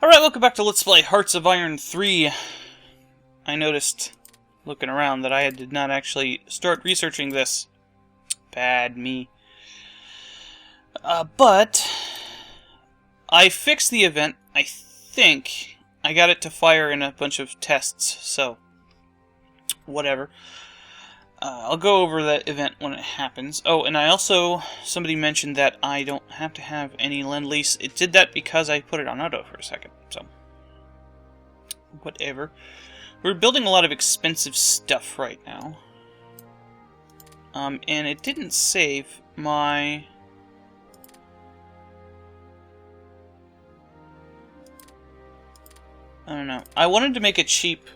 Alright, welcome back to Let's Play Hearts of Iron 3. I noticed, looking around, that I did not actually start researching this. Bad me. But I fixed the event, I think. I got it to fire in a bunch of tests, so whatever. I'll go over that event when it happens. Oh, and I also, somebody mentioned that I don't have to have any Lend-Lease. It did that because I put it on auto for a second, so whatever. We're building a lot of expensive stuff right now. And it didn't save my... I don't know. I wanted to make a cheap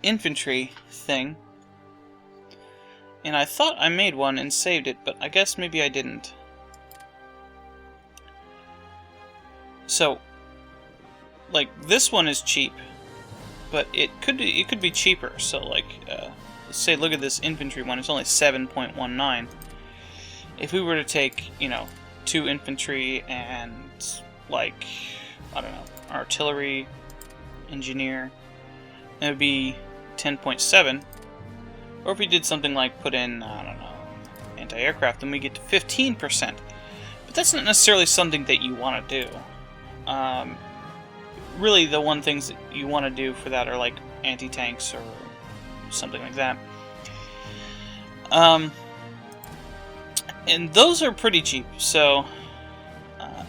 infantry thing, and I thought I made one and saved it, but I guess maybe I didn't. So, like, this one is cheap, but it could be cheaper. So, like, let's say, look at this infantry one. It's only 7.19. If we were to take, you know, 2 infantry and, like, I don't know, artillery, engineer, it would be 10.7. Or if we did something like put in, I don't know, anti-aircraft, then we get to 15%. But that's not necessarily something that you want to do. Really, the one things that you want to do for that are like anti-tanks or something like that. And those are pretty cheap, so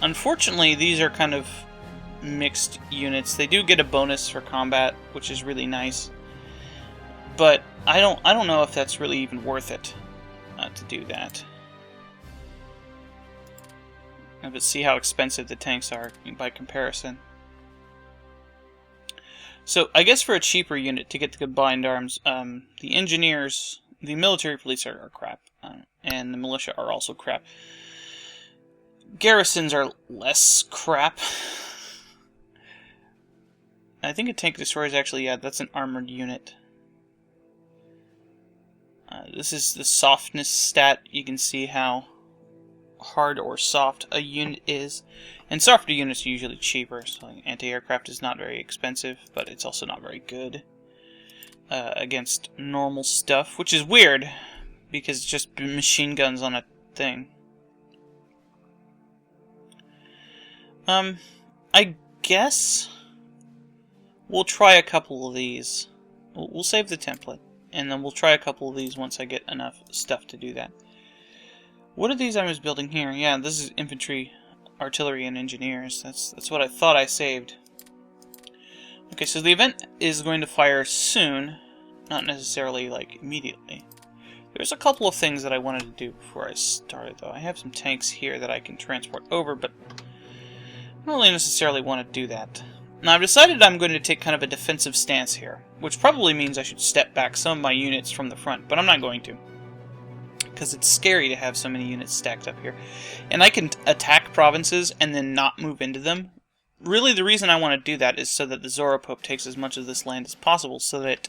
unfortunately these are kind of mixed units. They do get a bonus for combat, which is really nice. But I don't know if that's really even worth it to do that. But see how expensive the tanks are by comparison. So I guess for a cheaper unit to get the combined arms, the engineers, the military police are crap, and the militia are also crap. Garrisons are less crap. I think a tank destroyer is actually, yeah, that's an armored unit. This is the softness stat. You can see how hard or soft a unit is. And softer units are usually cheaper. So like, anti-aircraft is not very expensive, but it's also not very good against normal stuff, which is weird, because it's just machine guns on a thing. I guess we'll try a couple of these. We'll save the template, and then we'll try a couple of these once I get enough stuff to do that. What are these I was building here? Yeah, this is infantry, artillery, and engineers. That's what I thought I saved. Okay, so the event is going to fire soon, not necessarily like immediately. There's a couple of things that I wanted to do before I started, though. I have some tanks here that I can transport over, but I don't really necessarily want to do that. Now, I've decided I'm going to take kind of a defensive stance here, which probably means I should step back some of my units from the front, but I'm not going to, because it's scary to have so many units stacked up here. And I can attack provinces and then not move into them. Really, the reason I want to do that is so that the Zoropope takes as much of this land as possible, so that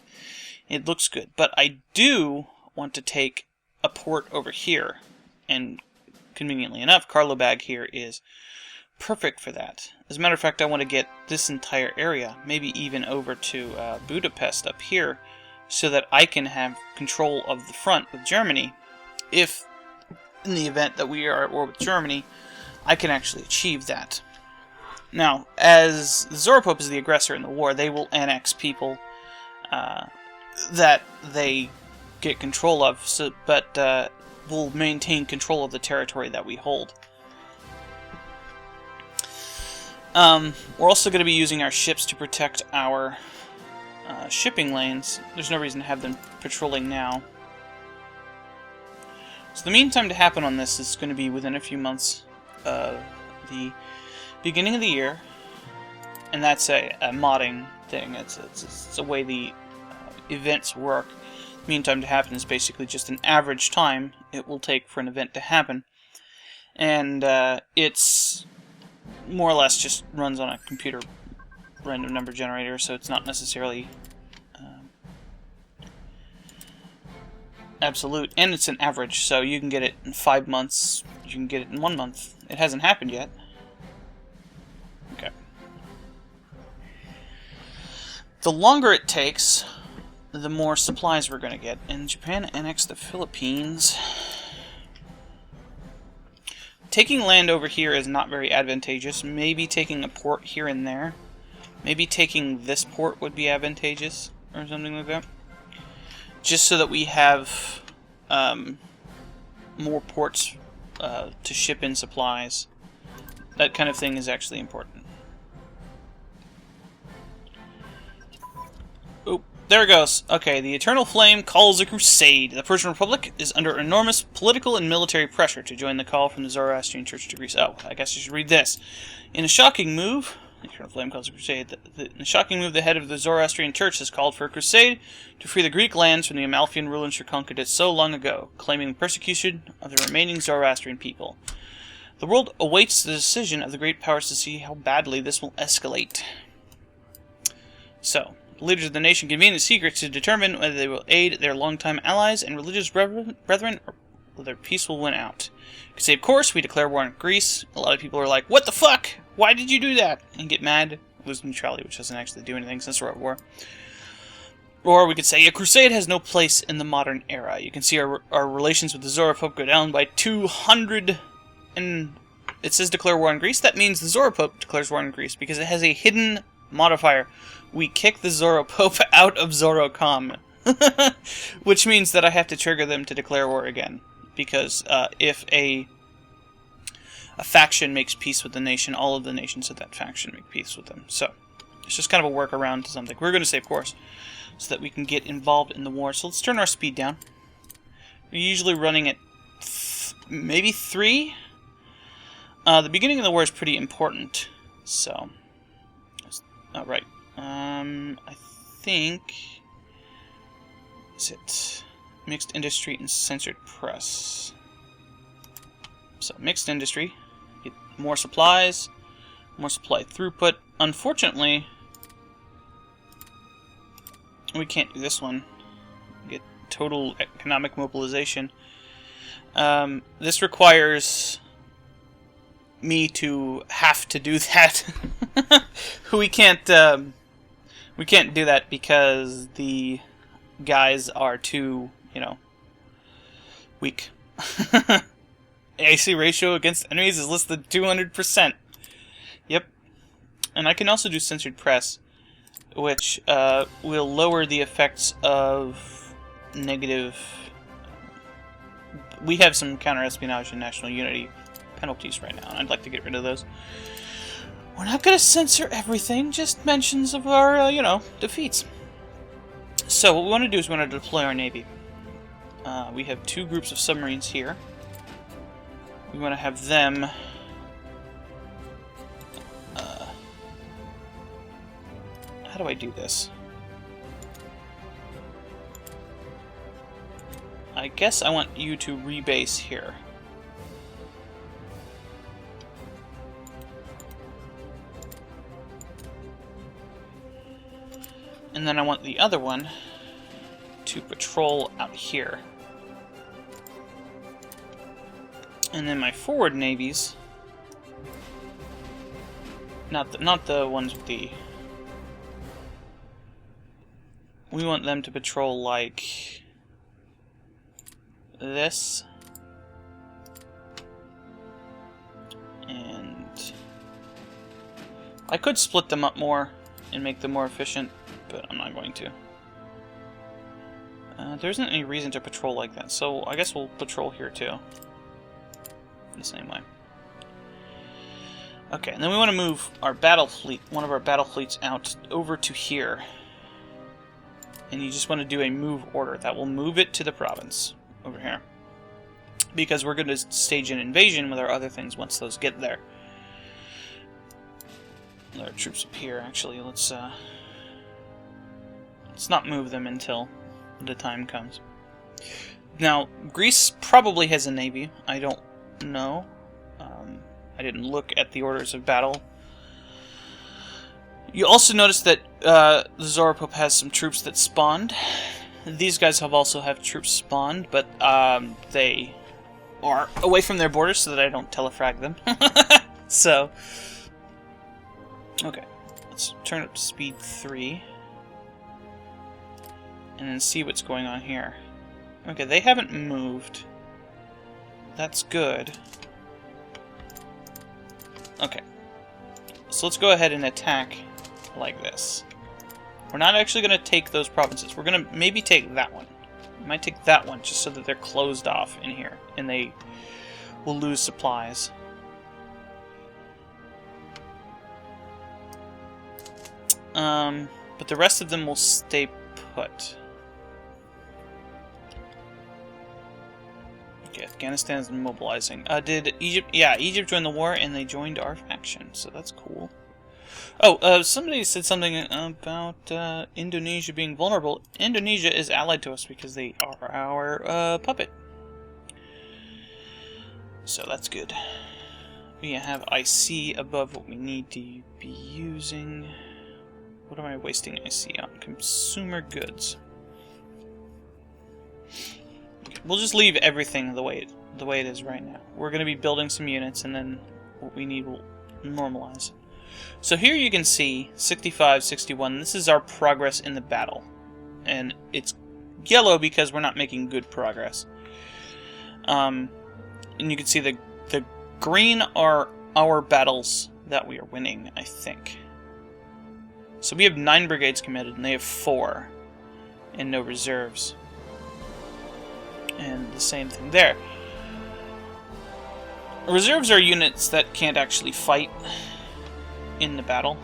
it looks good. But I do want to take a port over here, and conveniently enough, Karlobag here is perfect for that. As a matter of fact, I want to get this entire area, maybe even over to Budapest up here, so that I can have control of the front with Germany. If, in the event that we are at war with Germany, I can actually achieve that. Now, as the Zoropope is the aggressor in the war, they will annex people that they get control of, but will maintain control of the territory that we hold. We're also going to be using our ships to protect our shipping lanes. There's no reason to have them patrolling now. So the mean time to happen on this is going to be within a few months of the beginning of the year, and that's a modding thing. It's a way the events work. Mean time to happen is basically just an average time it will take for an event to happen, and it's more or less just runs on a computer random number generator, so it's not necessarily absolute, and it's an average, so you can get it in 5 months, you can get it in 1 month. It hasn't happened yet, The longer it takes, the more supplies we're going to get. And Japan annexed the Philippines. Taking land over here is not very advantageous. Maybe taking a port here and there. Maybe taking this port would be advantageous, or something like that. Just so that we have more ports to ship in supplies. That kind of thing is actually important. Oh, there it goes. Okay, the Eternal Flame calls a crusade. The Persian Republic is under enormous political and military pressure to join the call from the Zoroastrian Church to Greece. Oh, I guess I should read this. In a shocking move, the Eternal Flame calls a crusade. In a shocking move, the head of the Zoroastrian Church has called for a crusade to free the Greek lands from the Amalfian rulers who conquered it so long ago, claiming persecution of the remaining Zoroastrian people. The world awaits the decision of the great powers to see how badly this will escalate. So, the leaders of the nation convene in secret to determine whether they will aid their longtime allies and religious brethren, or whether peace will win out. To save course, we declare war on Greece. A lot of people are like, what the fuck? Why did you do that? And get mad, lose neutrality, which doesn't actually do anything since we're at war. Or we could say, a crusade has no place in the modern era. You can see our relations with the Zoro Pope go down by 200, and it says declare war on Greece. That means the Zoro Pope declares war on Greece, because it has a hidden modifier. We kick the Zoro Pope out of Zorocom. Which means that I have to trigger them to declare war again. Because if a faction makes peace with the nation, all of the nations of that faction make peace with them. So, it's just kind of a workaround to something. We're going to save course so that we can get involved in the war. So let's turn our speed down. We're usually running at maybe 3. The beginning of the war is pretty important. So, right. I think... Is it mixed industry and censored press? So, mixed industry. Get more supplies, more supply throughput. Unfortunately, we can't do this one. Get total economic mobilization. This requires me to have to do that. We can't do that because the guys are too, weak. AC ratio against enemies is less than 200%. Yep. And I can also do censored press, which will lower the effects of negative... We have some counter-espionage and national unity penalties right now, and I'd like to get rid of those. We're not going to censor everything, just mentions of our, defeats. So, what we want to do is we want to deploy our navy. We have 2 groups of submarines here. We want to have them... how do I do this? I guess I want you to rebase here. And then I want the other one to patrol out here. And then my forward navies, not the ones with the... We want them to patrol like this. And I could split them up more and make them more efficient, but I'm not going to. There isn't any reason to patrol like that, so I guess we'll patrol here too. The same way. Okay, and then we want to move our battle fleet, one of our battle fleets, out over to here. And you just want to do a move order. That will move it to the province over here. Because we're going to stage an invasion with our other things once those get there. There are troops up here, actually. Let's not move them until the time comes. Now, Greece probably has a navy. I don't know. I didn't look at the orders of battle. You also notice that the Zoro Pope has some troops that spawned. These guys also have troops spawned, but they are away from their borders so that I don't telefrag them. So, okay. Let's turn up to speed 3. and then see what's going on here. Okay, they haven't moved. That's good. Okay. So let's go ahead and attack like this. We're not actually going to take those provinces. We're going to maybe take that one. We might take that one just so that they're closed off in here. And they will lose supplies. But the rest of them will stay put. Okay, Afghanistan is mobilizing. Did Egypt... Yeah, Egypt joined the war and they joined our faction, so that's cool. Oh, somebody said something about Indonesia being vulnerable. Indonesia is allied to us because they are our puppet. So that's good. We have IC above what we need to be using. What am I wasting IC on? Consumer goods. Okay, we'll just leave everything the way it is right now. We're going to be building some units, and then what we need will normalize. So here you can see 65, 61. This is our progress in the battle, and it's yellow because we're not making good progress. And you can see the green are our battles that we are winning, I think. So we have 9 brigades committed, and they have 4, and no reserves. And the same thing there. Reserves are units that can't actually fight in the battle.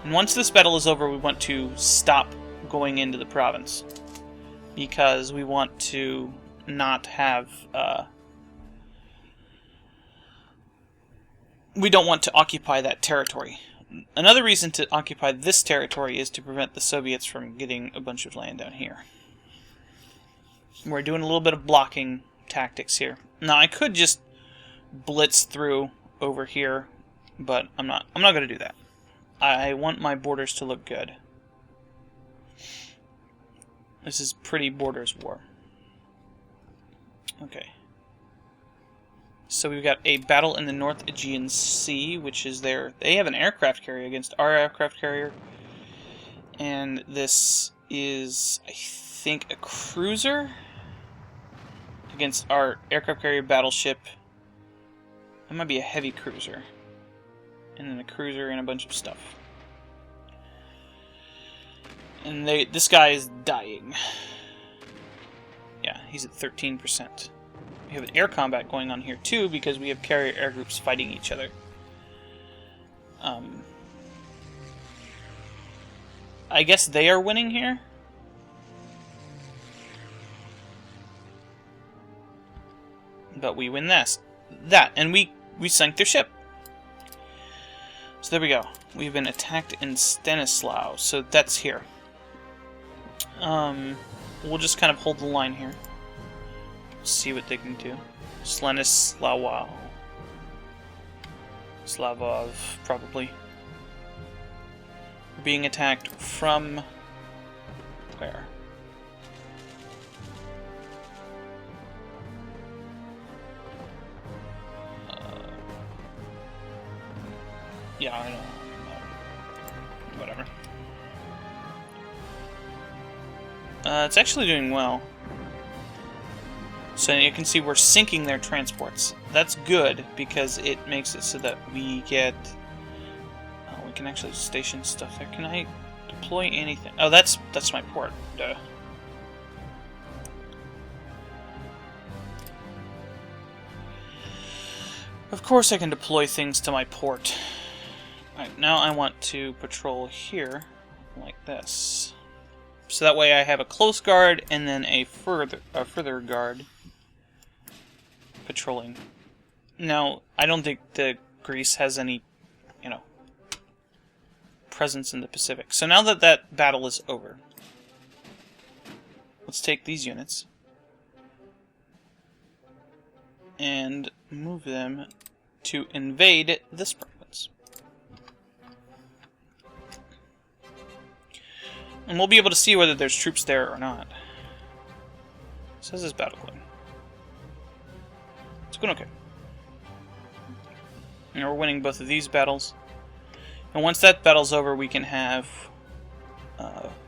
And once this battle is over, we want to stop going into the province. Because we want to not have... we don't want to occupy that territory. Another reason to occupy this territory is to prevent the Soviets from getting a bunch of land down here. We're doing a little bit of blocking tactics here. Now I could just blitz through over here, but I'm not going to do that. I want my borders to look good. This is pretty borders war. Okay. So we've got a battle in the North Aegean Sea, which is their... They have an aircraft carrier against our aircraft carrier. And this is, I think, a cruiser against our aircraft carrier battleship. That might be a heavy cruiser. And then a cruiser and a bunch of stuff. And this guy is dying. Yeah, he's at 13%. We have an air combat going on here too, because we have carrier air groups fighting each other. I guess they are winning here. But we win that, and we sank their ship. So there we go. We've been attacked in Stanislaus, so that's here. We'll just kind of hold the line here. See what they can do. Stanislaus. Slavov, probably. We're being attacked from... where? Yeah, I know. Whatever. It's actually doing well. So you can see we're sinking their transports. That's good because it makes it so that we get... we can actually station stuff there. Can I deploy anything? Oh, that's my port. Duh. Of course I can deploy things to my port. Alright, now I want to patrol here like this. So that way I have a close guard and then a further guard patrolling. Now, I don't think Greece has any, presence in the Pacific. So now that that battle is over, let's take these units and move them to invade this province. And we'll be able to see whether there's troops there or not. So how's this battle going? It's going okay. And we're winning both of these battles. And once that battle's over, we can have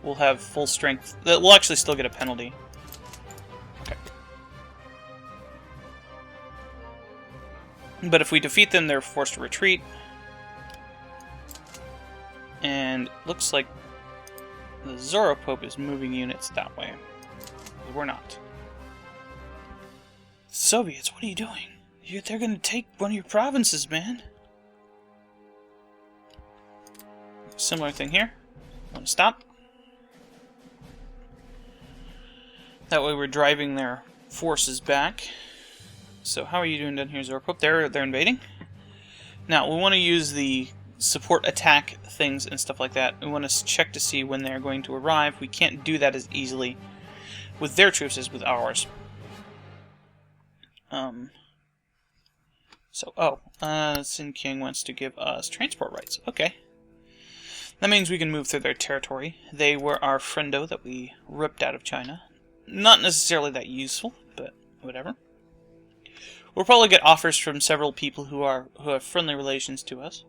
we'll have full strength. We'll actually still get a penalty. Okay. But if we defeat them, they're forced to retreat. And looks like the Zoropope is moving units that way. We're not. Soviets, what are you doing? They're gonna take one of your provinces, man. Similar thing here. Want to stop? That way we're driving their forces back. So how are you doing down here, Zoropope? They're invading. Now we want to use the support attack things and stuff like that. We want to check to see when they're going to arrive. We can't do that as easily with their troops as with ours. Sin King wants to give us transport rights. Okay. That means we can move through their territory. They were our friendo that we ripped out of China. Not necessarily that useful, but whatever. We'll probably get offers from several people who have friendly relations to us.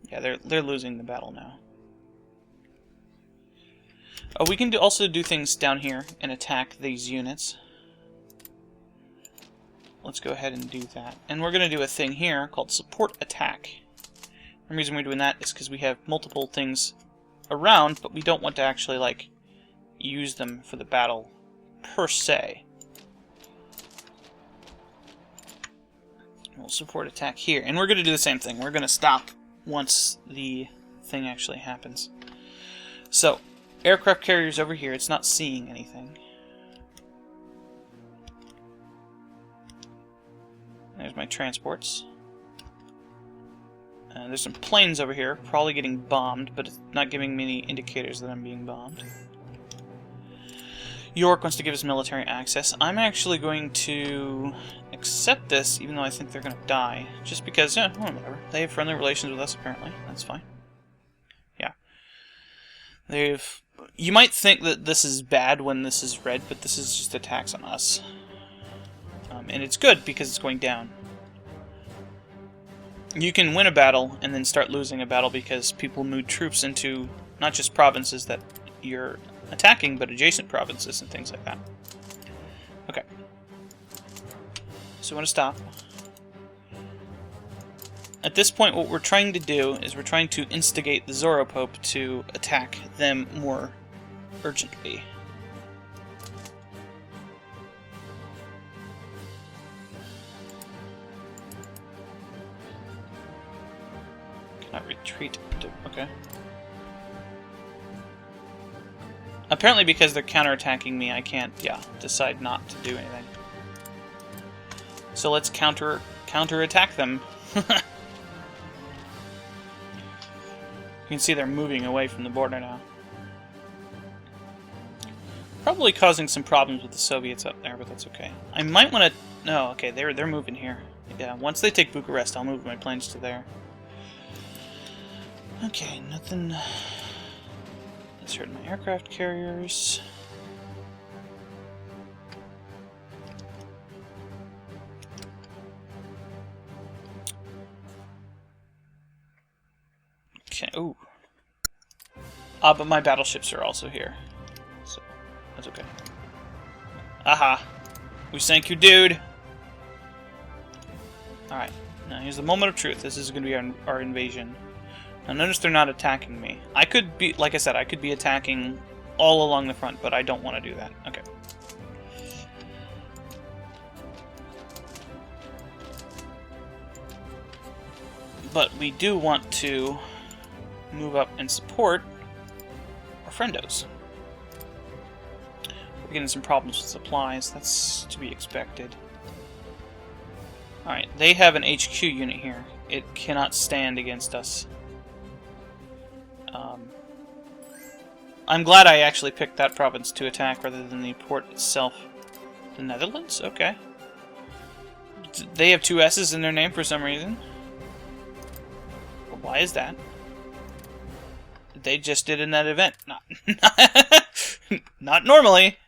Yeah, they're losing the battle now. We can also do things down here and attack these units. Let's go ahead and do that. And we're going to do a thing here called support attack. The reason we're doing that is because we have multiple things around, but we don't want to actually, like, use them for the battle per se. We'll support attack here. And we're going to do the same thing. We're going to stop once the thing actually happens. So, aircraft carriers over here. It's not seeing anything. There's my transports. There's some planes over here, probably getting bombed, but it's not giving me any indicators that I'm being bombed. York wants to give us military access. I'm actually going to accept this, even though I think they're going to die. Just because, yeah, well, whatever. They have friendly relations with us, apparently. That's fine. Yeah. You might think that this is bad when this is red, but this is just attacks on us. And it's good because it's going down. You can win a battle and then start losing a battle because people move troops into not just provinces that you're attacking, but adjacent provinces and things like that. Okay. So we want to stop. At this point, what we're trying to do is we're trying to instigate the Zoropope to attack them more urgently. Cannot retreat. Okay. Apparently because they're counterattacking me, I can't, decide not to do anything. So let's counterattack them. You can see they're moving away from the border now. Probably causing some problems with the Soviets up there, but that's okay. I might want to... No, okay, they're moving here. Yeah, once they take Bucharest, I'll move my planes to there. Okay, nothing... Insert my aircraft carriers. Okay, ooh. But my battleships are also here. So, that's okay. Aha! We sank you, dude! Alright, now here's the moment of truth. This is going to be our invasion. Now notice they're not attacking me. I could be, like I said, I could be attacking all along the front, but I don't want to do that. Okay. But we do want to move up and support our friendos. We're getting some problems with supplies. That's to be expected. Alright, they have an HQ unit here. It cannot stand against us. I'm glad I actually picked that province to attack rather than the port itself. The Netherlands? Okay. They have two S's in their name for some reason. Well, why is that? They just did in that event. Not normally.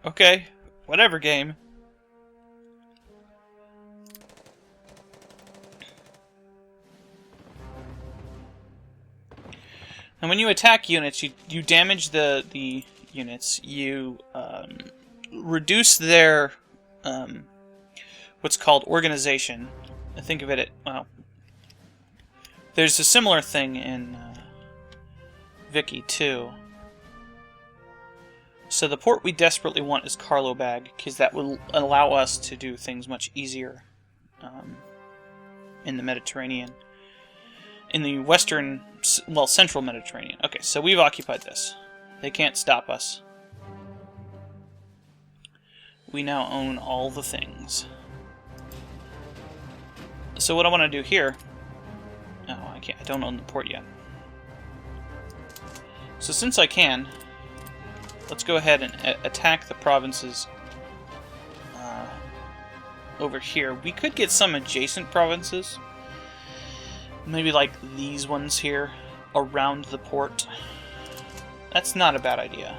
Okay. Whatever, game. And when you attack units, you damage the units. You reduce their what's called organization. Think of it well. There's a similar thing in Vicky too. So the port we desperately want is Karlobag, because that will allow us to do things much easier in the Mediterranean. In the western, well, central Mediterranean. Okay, so we've occupied this. They can't stop us. We now own all the things. So what I want to do here... Oh, I can't. I don't own the port yet. So since I can... Let's go ahead and attack the provinces over here. We could get some adjacent provinces. Maybe like these ones here around the port. That's not a bad idea.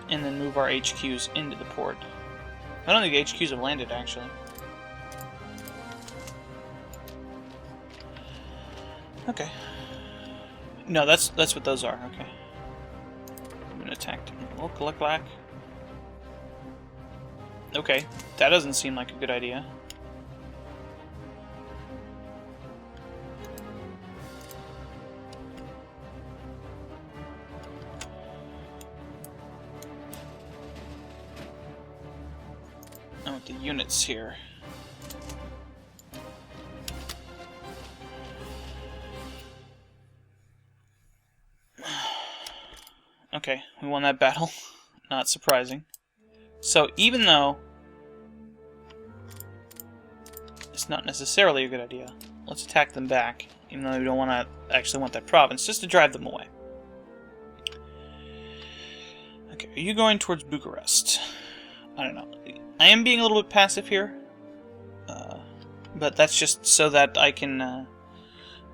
And then move our HQs into the port. I don't think HQs have landed, actually. Okay. No, that's what those are. Okay. I'm gonna attack them. Look. Okay, that doesn't seem like a good idea. I want the units here. Okay, we won that battle. Not surprising. So even though it's not necessarily a good idea, let's attack them back, even though we don't actually want that province, just to drive them away. Okay, are you going towards Bucharest? I don't know. I am being a little bit passive here, but that's just so that I can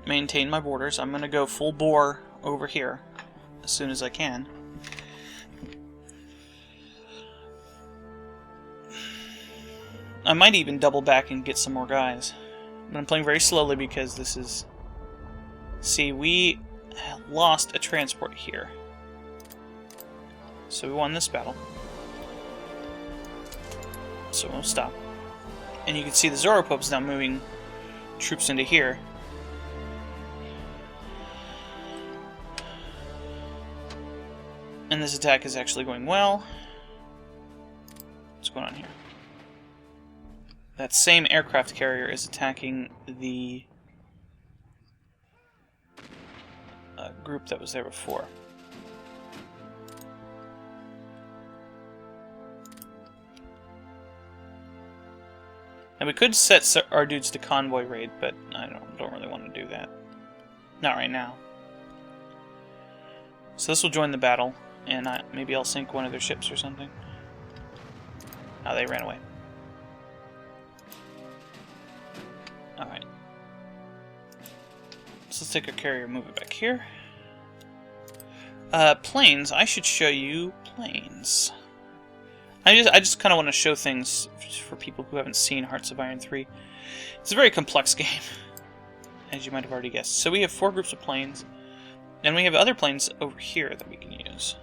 maintain my borders. I'm going to go full bore over here as soon as I can. I might even double back and get some more guys. But I'm playing very slowly because this is... See, we lost a transport here. So we won this battle. So we'll stop. And you can see the Zoropop's now moving troops into here. And this attack is actually going well. What's going on here? That same aircraft carrier is attacking the group that was there before. And we could set our dudes to convoy raid, but I don't really want to do that. Not right now. So this will join the battle, and maybe I'll sink one of their ships or something. Oh, they ran away. Alright. So let's take our carrier and move it back here. Planes. I should show you planes. I just kind of want to show things for people who haven't seen Hearts of Iron 3. It's a very complex game, as you might have already guessed. So we have 4 groups of planes, and we have other planes over here that we can use.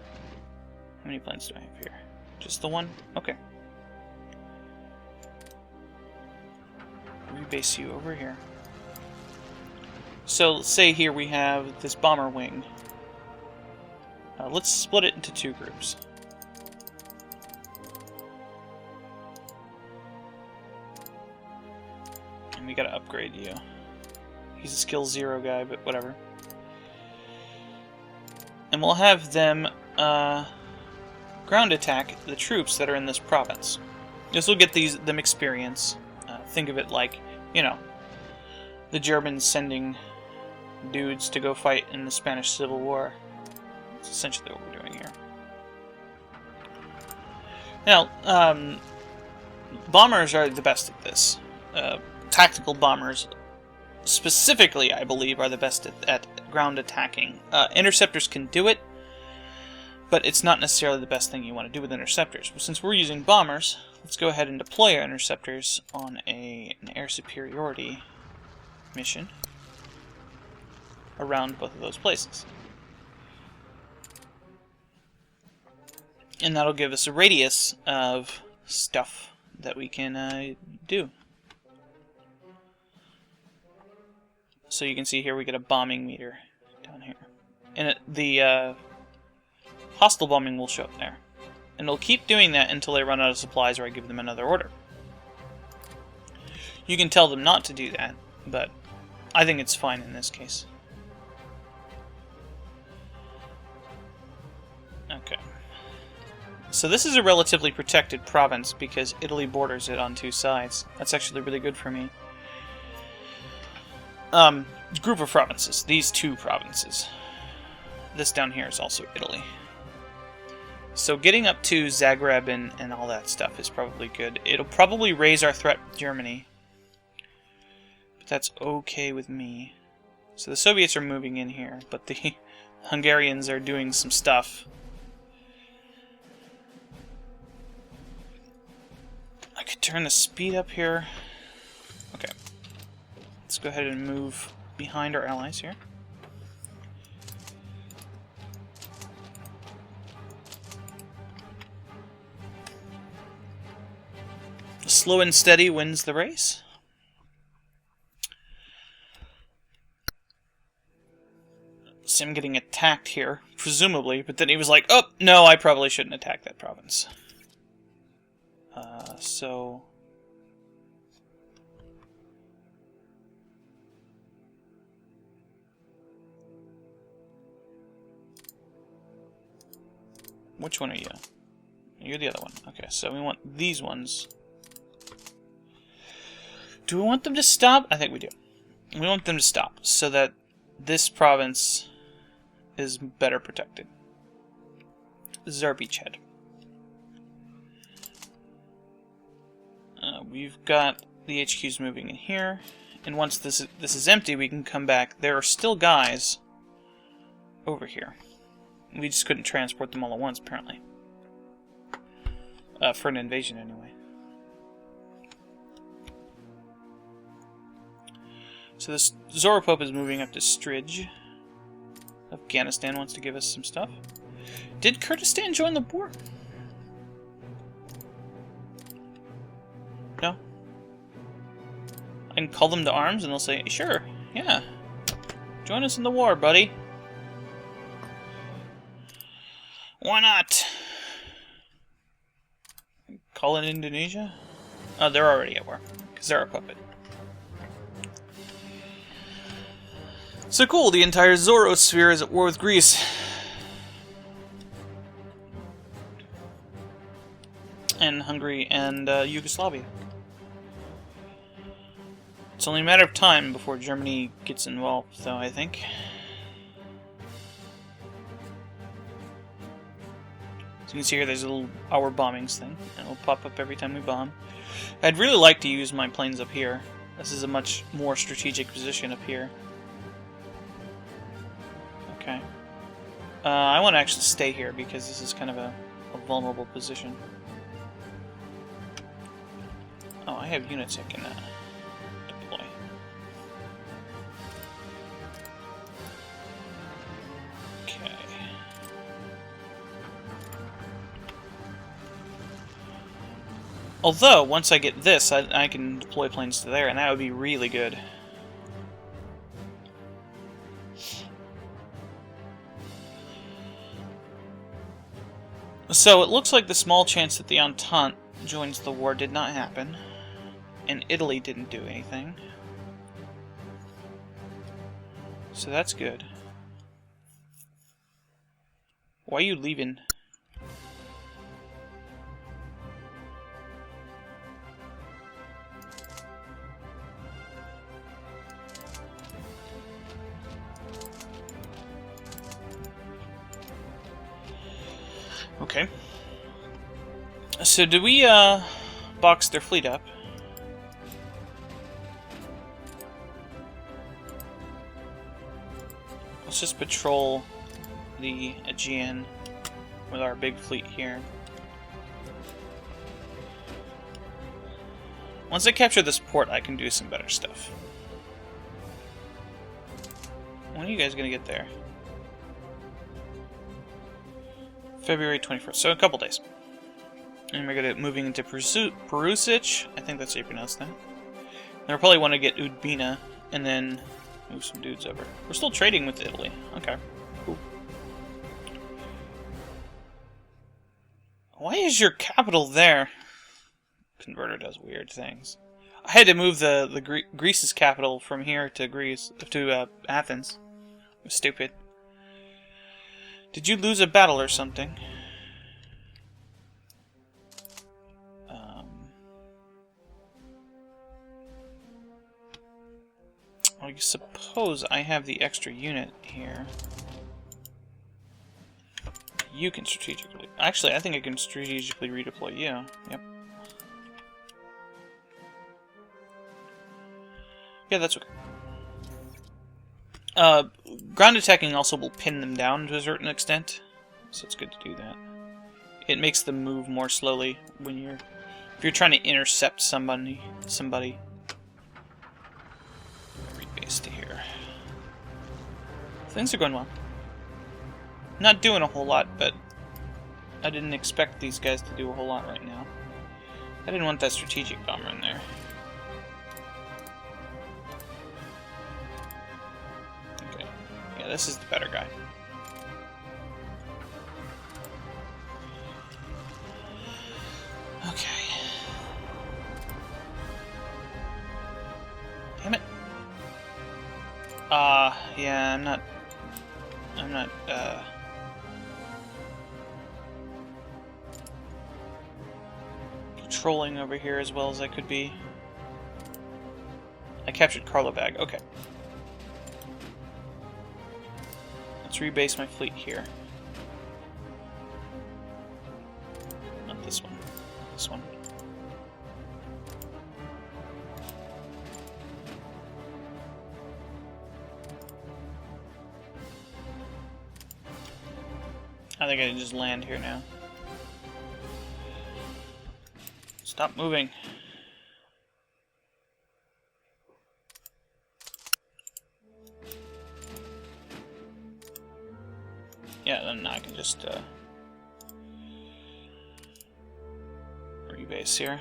How many planes do I have here? Just the one? Okay. Rebase you over here. So let's say here we have this bomber wing. Let's split it into 2 groups. And we gotta upgrade you. He's a skill 0 guy, but whatever. And we'll have them ground attack the troops that are in this province. This will get them experience. Think of it like, you know, the Germans sending dudes to go fight in the Spanish Civil War. That's essentially what we're doing here. Now, bombers are the best at this. Tactical bombers, specifically, I believe, are the best at ground attacking. Interceptors can do it, but it's not necessarily the best thing you want to do with interceptors. But since we're using bombers, let's go ahead and deploy our interceptors on an air superiority mission. around both of those places. And that'll give us a radius of stuff that we can do. So you can see here we get a bombing meter down here. And the hostile bombing will show up there. And it'll keep doing that until they run out of supplies or I give them another order. You can tell them not to do that, but I think it's fine in this case. Okay. So this is a relatively protected province because Italy borders it on two sides. That's actually really good for me. Group of provinces. These two provinces. This down here is also Italy. So getting up to Zagreb and all that stuff is probably good. It'll probably raise our threat with Germany. But that's okay with me. So the Soviets are moving in here, but the Hungarians are doing some stuff. I could turn the speed up here. Okay. Let's go ahead and move behind our allies here. Slow and steady wins the race. See him getting attacked here, presumably, but then he was like, oh, no, I probably shouldn't attack that province. So... Which one are you? You're the other one. Okay, so we want these ones. Do we want them to stop? I think we do. We want them to stop so that this province is better protected. This is our beachhead. We've got the HQs moving in here, and once this is empty, we can come back. There are still guys over here. We just couldn't transport them all at once, apparently. For an invasion, anyway. So this Zoropope is moving up to Stridge. Afghanistan wants to give us some stuff. Did Kurdistan join the war? No? I can call them to arms and they'll say, sure, yeah. Join us in the war, buddy. Why not? Call it Indonesia? Oh, they're already at war, because they're a puppet. So cool, the entire Zorosphere is at war with Greece. And Hungary and Yugoslavia. It's only a matter of time before Germany gets involved, though, I think. So you can see here there's a little our bombings thing, and it'll pop up every time we bomb. I'd really like to use my planes up here. This is a much more strategic position up here. Okay. I want to actually stay here because this is kind of a vulnerable position. Oh, I have units I can deploy. Okay. Although, once I get this, I can deploy planes to there, and that would be really good. So, it looks like the small chance that the Entente joins the war did not happen. And Italy didn't do anything. So that's good. Why are you leaving? Okay. So do we box their fleet up? Let's just patrol the Aegean with our big fleet here. Once I capture this port, I can do some better stuff. When are you guys gonna get there? February 21st, so a couple days. And we're gonna moving into Perusic. I think that's how you pronounce that. And we'll probably want to get Udbina, and then move some dudes over. We're still trading with Italy. Okay, cool. Why is your capital there? Converter does weird things. I had to move the Greece's capital from here to Greece to Athens. It was stupid. Did you lose a battle or something? I suppose I have the extra unit here. You can strategically... Actually, I think I can strategically redeploy you. Yep. Yeah, that's okay. Ground attacking also will pin them down to a certain extent, so it's good to do that. It makes them move more slowly when if you're trying to intercept somebody. Rebase to here. Things are going well. Not doing a whole lot, but I didn't expect these guys to do a whole lot right now. I didn't want that strategic bomber in there. Okay. Yeah, this is the better guy. Okay. Damn it. Yeah, I'm not patrolling over here as well as I could be. I captured Karlovag. Okay. Let's rebase my fleet here. Not this one. This one. I think I can just land here now. Stop moving. Yeah, then I can just rebase here.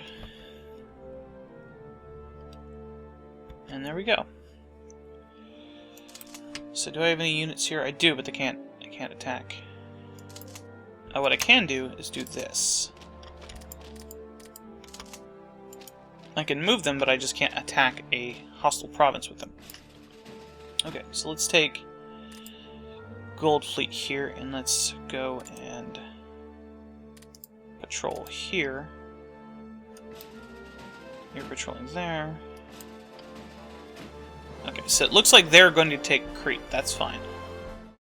And there we go. So do I have any units here? I do, but I can't attack. What I can do is do this. I can move them, but I just can't attack a hostile province with them. Okay, so let's take Gold Fleet here, and let's go and patrol here. You're patrolling there. Okay, so it looks like they're going to take Crete. That's fine.